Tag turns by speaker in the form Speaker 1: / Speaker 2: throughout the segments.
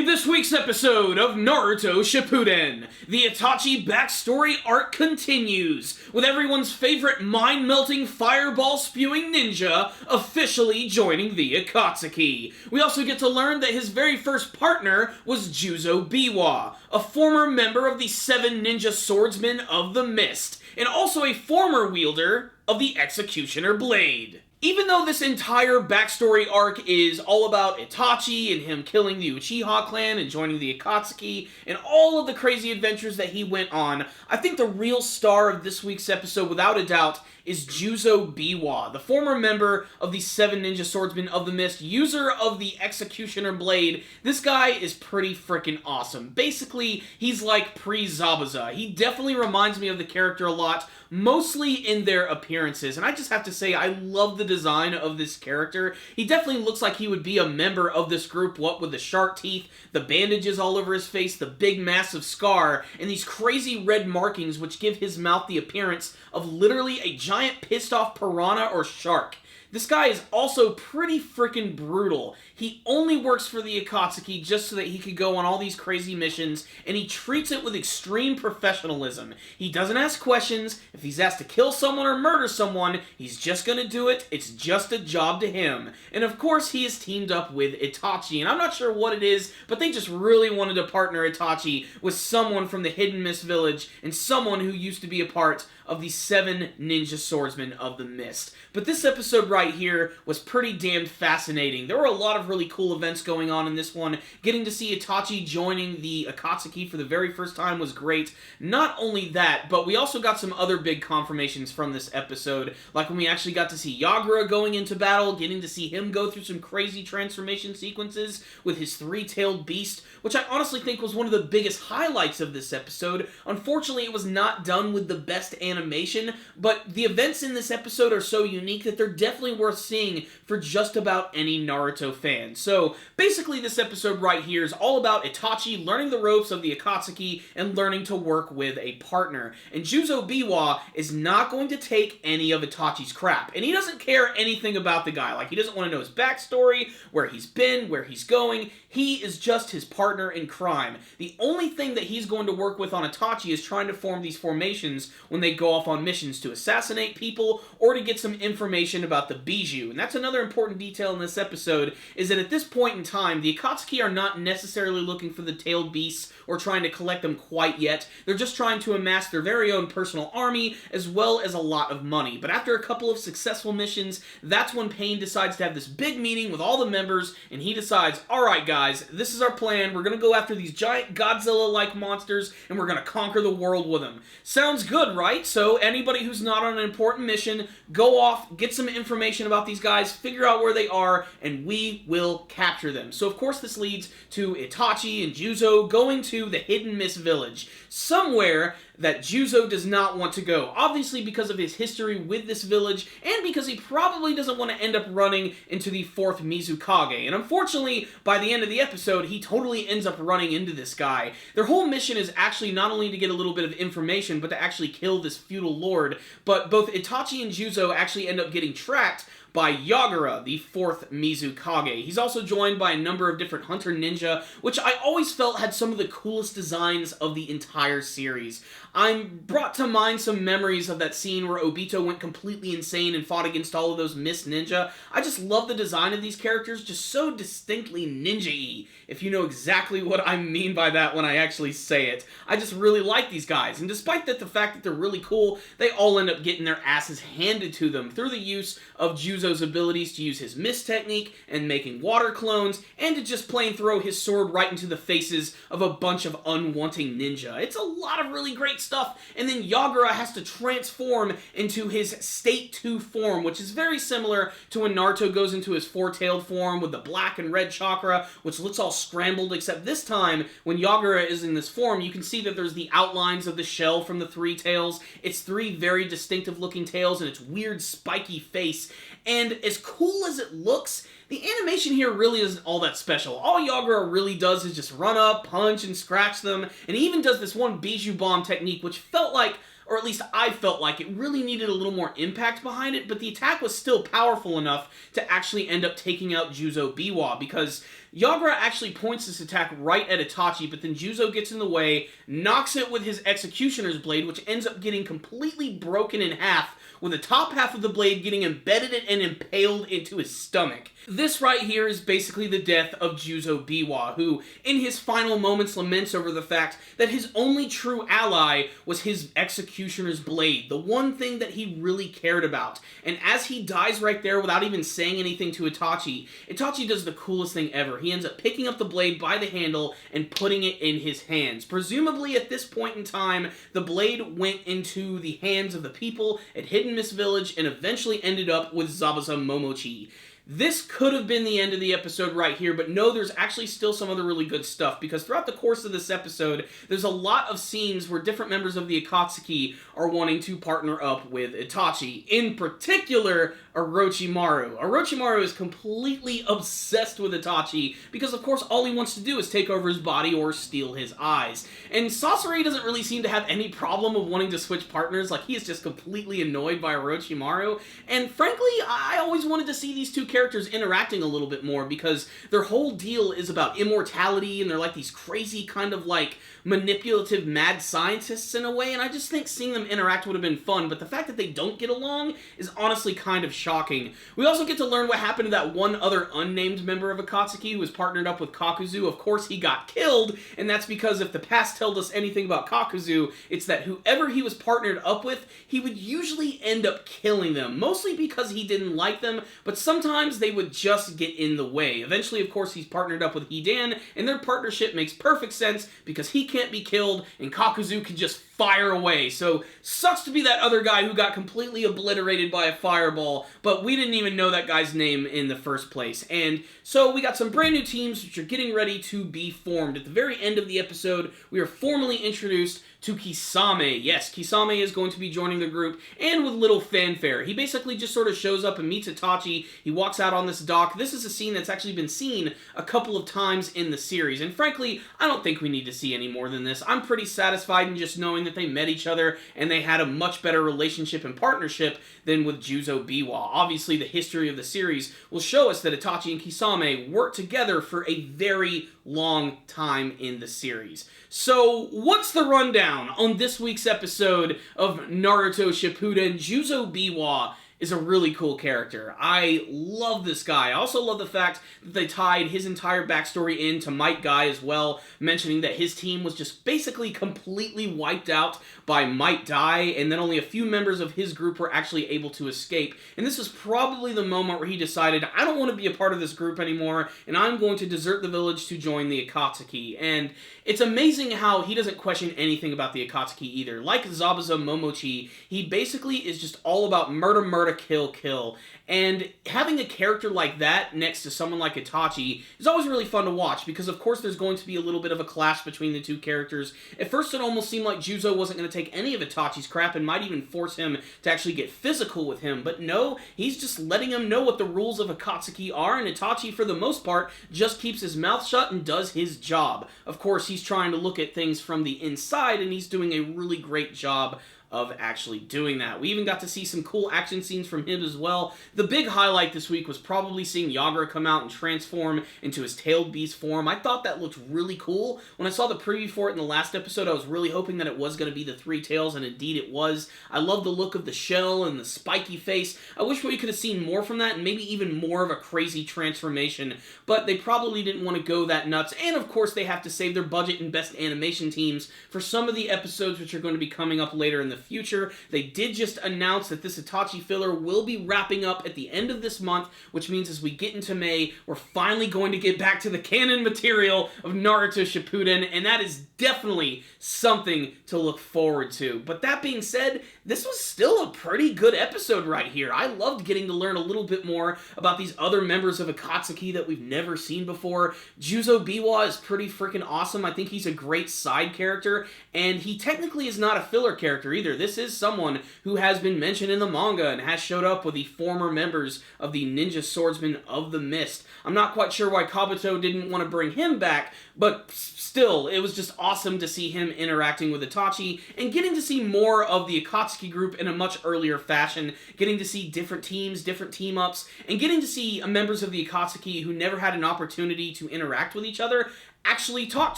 Speaker 1: this week's episode of Naruto Shippuden, the Itachi backstory arc continues, with everyone's favorite mind-melting fireball-spewing ninja officially joining the Akatsuki. We also get to learn that his very first partner was Juzo Biwa, a former member of the 7 Ninja Swordsmen of the Mist, and also a former wielder of the Executioner Blade. Even though this entire backstory arc is all about Itachi and him killing the Uchiha clan and joining the Akatsuki and all of the crazy adventures that he went on, I think the real star of this week's episode, without a doubt, is Juzo Biwa, the former member of the 7 Ninja Swordsmen of the Mist, user of the Executioner Blade. This guy is pretty freaking awesome. Basically, he's like pre-Zabuza. He definitely reminds me of the character a lot, mostly in their appearances, and I just have to say, I love the design of this character. He definitely looks like he would be a member of this group, what with the shark teeth, the bandages all over his face, the big massive scar, and these crazy red markings which give his mouth the appearance of literally a giant pissed off piranha or shark. This guy is also pretty freaking brutal. He only works for the Akatsuki just so that he could go on all these crazy missions, and he treats it with extreme professionalism. He doesn't ask questions. If he's asked to kill someone or murder someone, he's just gonna do it. It's just a job to him. And of course, he is teamed up with Itachi, and I'm not sure what it is, but they just really wanted to partner Itachi with someone from the Hidden Mist Village and someone who used to be a part of the 7 Ninja Swordsmen of the Mist. But this episode right here was pretty damn fascinating. There were a lot of really cool events going on in this one. Getting to see Itachi joining the Akatsuki for the very first time was great. Not only that, but we also got some other big confirmations from this episode, like when we actually got to see Yagura going into battle, getting to see him go through some crazy transformation sequences with his 3-tailed beast, which I honestly think was one of the biggest highlights of this episode. Unfortunately, it was not done with the best animation, but the events in this episode are so unique that they're definitely worth seeing for just about any Naruto fan. So basically this episode right here is all about Itachi learning the ropes of the Akatsuki and learning to work with a partner. And Juzo Biwa is not going to take any of Itachi's crap. And he doesn't care anything about the guy. Like, he doesn't want to know his backstory, where he's been, where he's going. He is just his partner in crime. The only thing that he's going to work with on Itachi is trying to form these formations when they go off on missions to assassinate people or to get some information about the Bijou. And that's another important detail in this episode, is that at this point in time, the Akatsuki are not necessarily looking for the tailed beasts or trying to collect them quite yet. They're just trying to amass their very own personal army, as well as a lot of money. But after a couple of successful missions, that's when Pain decides to have this big meeting with all the members, and he decides, alright guys, this is our plan. We're gonna go after these giant Godzilla-like monsters, and we're gonna conquer the world with them. Sounds good, right? So anybody who's not on an important mission, go off, get some information about these guys, figure out where they are, and we will capture them. So of course this leads to Itachi and Juzo going to the Hidden Mist Village, somewhere that Juzo does not want to go. Obviously because of his history with this village, and because he probably doesn't want to end up running into the 4th Mizukage. And unfortunately, by the end of the episode, he totally ends up running into this guy. Their whole mission is actually not only to get a little bit of information, but to actually kill this feudal lord. But both Itachi and Juzo actually end up getting tracked by Yagura, the 4th Mizukage. He's also joined by a number of different hunter ninja, which I always felt had some of the coolest designs of the entire series. I'm brought to mind some memories of that scene where Obito went completely insane and fought against all of those mist ninja. I just love the design of these characters, just so distinctly ninja-y, if you know exactly what I mean by that when I actually say it. I just really like these guys, and despite the fact that they're really cool, they all end up getting their asses handed to them through the use of Juzo's abilities to use his mist technique and making water clones, and to just plain throw his sword right into the faces of a bunch of unwanting ninja. It's a lot of really great stuff, and then Yagura has to transform into his State 2 form, which is very similar to when Naruto goes into his 4-tailed form with the black and red chakra, which looks all scrambled, except this time, when Yagura is in this form, you can see that there's the outlines of the shell from the 3 tails. It's 3 very distinctive looking tails, and its weird spiky face. And as cool as it looks, the animation here really isn't all that special. All Yagura really does is just run up, punch, and scratch them, and he even does this one Bijou Bomb technique, which felt like, or at least I felt like, it really needed a little more impact behind it, but the attack was still powerful enough to actually end up taking out Juzo Biwa, because Yagura actually points this attack right at Itachi, but then Juzo gets in the way, knocks it with his Executioner's Blade, which ends up getting completely broken in half, with the top half of the blade getting embedded and impaled into his stomach. This right here is basically the death of Juzo Biwa, who, in his final moments, laments over the fact that his only true ally was his Executioner's Blade, the one thing that he really cared about. And as he dies right there without even saying anything to Itachi, Itachi does the coolest thing ever. He ends up picking up the blade by the handle and putting it in his hands. Presumably, at this point in time, the blade went into the hands of the people at Hidden Mist Village and eventually ended up with Zabuza Momochi. This could have been the end of the episode right here, but no, there's actually still some other really good stuff, because throughout the course of this episode, there's a lot of scenes where different members of the Akatsuki are wanting to partner up with Itachi. In particular, Orochimaru. Orochimaru is completely obsessed with Itachi, because of course all he wants to do is take over his body or steal his eyes. And Sasori doesn't really seem to have any problem with wanting to switch partners, like he is just completely annoyed by Orochimaru, and frankly, I always wanted to see these two characters interacting a little bit more, because their whole deal is about immortality, and they're like these crazy kind of like manipulative mad scientists in a way, and I just think seeing them interact would have been fun, but the fact that they don't get along is honestly kind of shocking. We also get to learn what happened to that one other unnamed member of Akatsuki who was partnered up with Kakuzu. Of course, he got killed, and that's because if the past told us anything about Kakuzu, it's that whoever he was partnered up with, he would usually end up killing them, mostly because he didn't like them, but sometimes they would just get in the way. Eventually, of course, he's partnered up with Hidan, and their partnership makes perfect sense because he can't be killed, and Kakuzu can just fire away. So, sucks to be that other guy who got completely obliterated by a fireball, but we didn't even know that guy's name in the first place. And so, we got some brand new teams which are getting ready to be formed. At the very end of the episode, we are formally introduced to Kisame. Yes, Kisame is going to be joining the group, and with little fanfare. He basically just sort of shows up and meets Itachi. He walks out on this dock. This is a scene that's actually been seen a couple of times in the series, and frankly, I don't think we need to see any more than this. I'm pretty satisfied in just knowing that they met each other, and they had a much better relationship and partnership than with Juzo Biwa. Obviously, the history of the series will show us that Itachi and Kisame worked together for a very long time in the series. So, what's the rundown on this week's episode of Naruto Shippuden? Juzo Biwa is a really cool character. I love this guy. I also love the fact that they tied his entire backstory into Might Guy as well, mentioning that his team was just basically completely wiped out by Might Dai, and then only a few members of his group were actually able to escape. And this was probably the moment where he decided, I don't want to be a part of this group anymore, and I'm going to desert the village to join the Akatsuki. And it's amazing how he doesn't question anything about the Akatsuki either. Like Zabuza Momochi, he basically is just all about murder, murder, kill, kill. And having a character like that next to someone like Itachi is always really fun to watch, because of course there's going to be a little bit of a clash between the two characters. At first it almost seemed like Juzo wasn't going to take any of Itachi's crap and might even force him to actually get physical with him, but no, he's just letting him know what the rules of Akatsuki are, and Itachi, for the most part, just keeps his mouth shut and does his job. Of course, he's trying to look at things from the inside, and he's doing a really great job of actually doing that. We even got to see some cool action scenes from him as well. The big highlight this week was probably seeing Yagura come out and transform into his tailed beast form. I thought that looked really cool. When I saw the preview for it in the last episode, I was really hoping that it was going to be the three tails, and indeed it was. I love the look of the shell and the spiky face. I wish we could have seen more from that, and maybe even more of a crazy transformation, but they probably didn't want to go that nuts, and of course they have to save their budget and best animation teams for some of the episodes which are going to be coming up later in the future. They did just announce that this Itachi filler will be wrapping up at the end of this month, which means as we get into May, we're finally going to get back to the canon material of Naruto Shippuden, and that is definitely something to look forward to. But that being said, this was still a pretty good episode right here. I loved getting to learn a little bit more about these other members of Akatsuki that we've never seen before. Juzo Biwa is pretty freaking awesome. I think he's a great side character, and he technically is not a filler character either. either. This is someone who has been mentioned in the manga and has showed up with the former members of the Ninja Swordsmen of the Mist. I'm not quite sure why Kabuto didn't want to bring him back, but still, it was just awesome to see him interacting with Itachi and getting to see more of the Akatsuki group in a much earlier fashion, getting to see different teams, different team-ups, and getting to see members of the Akatsuki who never had an opportunity to interact with each other actually talk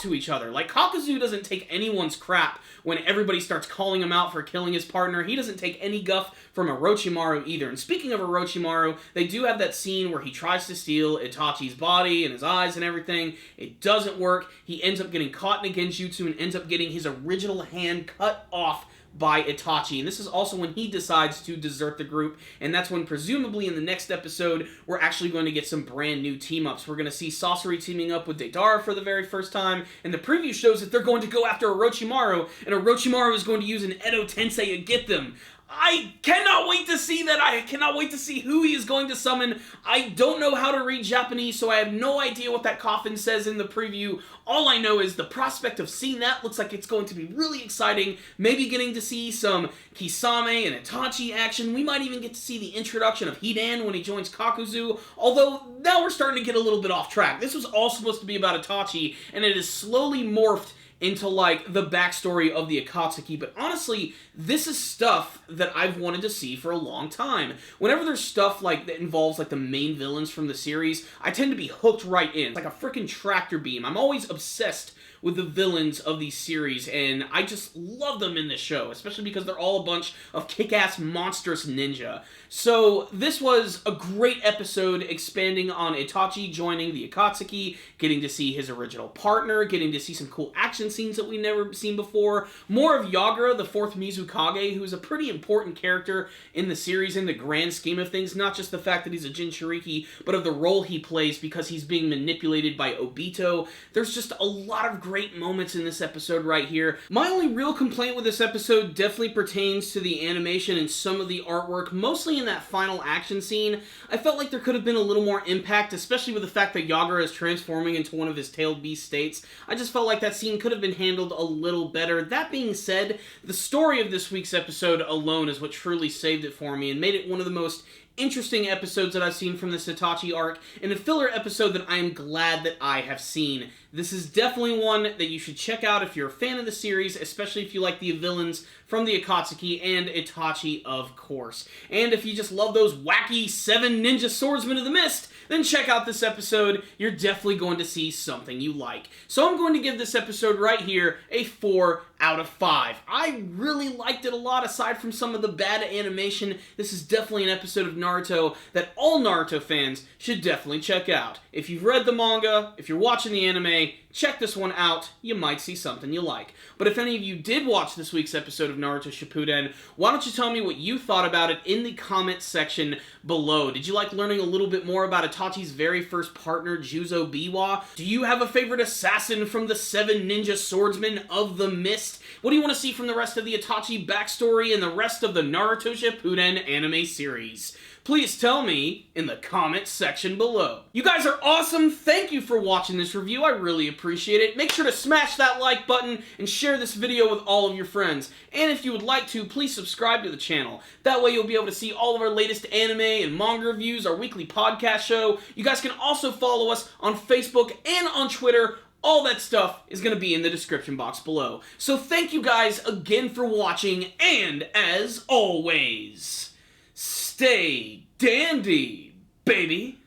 Speaker 1: to each other. Like, Kakuzu doesn't take anyone's crap when everybody starts calling him out for killing his partner. He doesn't take any guff from Orochimaru either. And speaking of Orochimaru, they do have that scene where he tries to steal Itachi's body and his eyes and everything. It doesn't work. He ends up getting caught in a genjutsu and ends up getting his original hand cut off by Itachi, and this is also when he decides to desert the group, and that's when, presumably, in the next episode, we're actually going to get some brand new team-ups. We're going to see Sasori teaming up with Deidara for the very first time, and the preview shows that they're going to go after Orochimaru, and Orochimaru is going to use an Edo Tensei to get them. I cannot wait to see that. I cannot wait to see who he is going to summon. I don't know how to read Japanese, so I have no idea what that coffin says in the preview. All I know is the prospect of seeing that looks like it's going to be really exciting. Maybe getting to see some Kisame and Itachi action. We might even get to see the introduction of Hidan when he joins Kakuzu. Although, now we're starting to get a little bit off track. This was all supposed to be about Itachi, and it has slowly morphed into, like, the backstory of the Akatsuki, but honestly, this is stuff that I've wanted to see for a long time. Whenever there's stuff, like, that involves, like, the main villains from the series, I tend to be hooked right in. It's like a freaking tractor beam. I'm always obsessed with the villains of these series, and I just love them in this show, especially because they're all a bunch of kick-ass monstrous ninja. So, this was a great episode expanding on Itachi joining the Akatsuki, getting to see his original partner, getting to see some cool action scenes that we've never seen before, more of Yagura, the fourth Mizukage, who is a pretty important character in the series in the grand scheme of things, not just the fact that he's a Jinchuriki, but of the role he plays because he's being manipulated by Obito. There's just a lot of great moments in this episode right here. My only real complaint with this episode definitely pertains to the animation and some of the artwork, mostly in that final action scene. I felt like there could have been a little more impact, especially with the fact that Yagura is transforming into one of his tailed beast states. I just felt like that scene could have been handled a little better. That being said, the story of this week's episode alone is what truly saved it for me and made it one of the most interesting episodes that I've seen from this Itachi arc, and a filler episode that I am glad that I have seen. This is definitely one that you should check out if you're a fan of the series, especially if you like the villains from the Akatsuki and Itachi, of course. And if you just love those wacky 7 ninja swordsmen of the mist, then check out this episode. You're definitely going to see something you like. So I'm going to give this episode right here a 4 out of 5. I really liked it a lot, aside from some of the bad animation. This is definitely an episode of Naruto that all Naruto fans should definitely check out. If you've read the manga, if you're watching the anime, check this one out. You might see something you like. But if any of you did watch this week's episode of Naruto Shippuden, why don't you tell me what you thought about it in the comment section below? Did you like learning a little bit more about Itachi's very first partner, Juzo Biwa? Do you have a favorite assassin from the 7 ninja swordsmen of the mist? What do you want to see from the rest of the Itachi backstory and the rest of the Naruto Shippuden anime series? Please tell me in the comments section below. You guys are awesome. Thank you for watching this review. I really appreciate it. Make sure to smash that like button and share this video with all of your friends. And if you would like to, please subscribe to the channel. That way you'll be able to see all of our latest anime and manga reviews, our weekly podcast show. You guys can also follow us on Facebook and on Twitter. All that stuff is going to be in the description box below. So thank you guys again for watching, and as always, stay dandy, baby!